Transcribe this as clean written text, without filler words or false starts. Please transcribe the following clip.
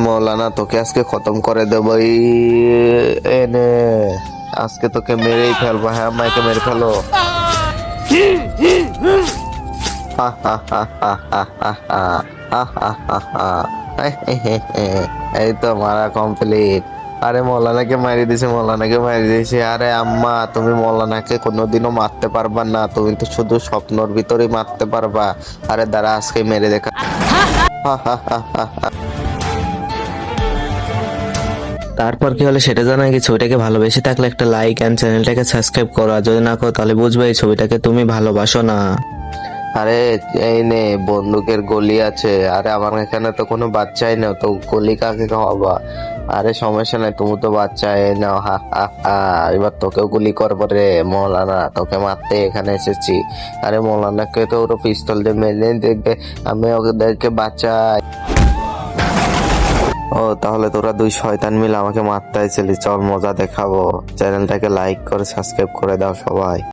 মৌলানা তোকে আজকে খতম করে দেবো এনে, আজকে তোকে মেরেই ফেলবো। হ্যাঁ মাইকে মেরে ফেলো। হা হা হা হা হা হা হা হা হা হা। এই তো মারা কমপ্লিট। আরে মৌলানাকে মারি দিছে, মৌলানাকে মারি দিছে। আরে আম্মা তুমি মৌলানাকে কোনোদিনও মারতে পারবা না, তুমি তো শুধু স্বপ্নর ভিতরেই মারতে পারবা। আরে দাঁড়া আজকে মেরে দেখা। তারপর কি হলো সেটা জানা কি? ছবিটাকে ভালোবেসে থাকলে একটা লাইক এন্ড চ্যানেলটাকে সাবস্ক্রাইব করো, আর যদি না করো তাহলে বুঝবে এই ছবিটাকে তুমি ভালোবাসো না। আরে এই নে বন্দুকের গলি আছে। আরে আমার এখানে তো কোনো বাচ্চাই নেই, তো গলি কাকে খাওয়াবা? আরে সমস্যা নাই, তুমি তো বাচ্চা, এই নাও। হা হা হা। এবার তোকেও গুলি করবো রে মৌলানা, তোকে মারতে এখানে এসেছি। আরে মৌলানাকে তো ওরা পিস্তল দিয়ে মেরে দেখবে, আমি ওদেরকে বাঁচাই। ও তাহলে তোরা দুই শয়তান মিলে আমাকে মারতে আইছিলি, চল মজা দেখাবো। চ্যানেলটাকে লাইক করে সাবস্ক্রাইব করে দাও সবাই।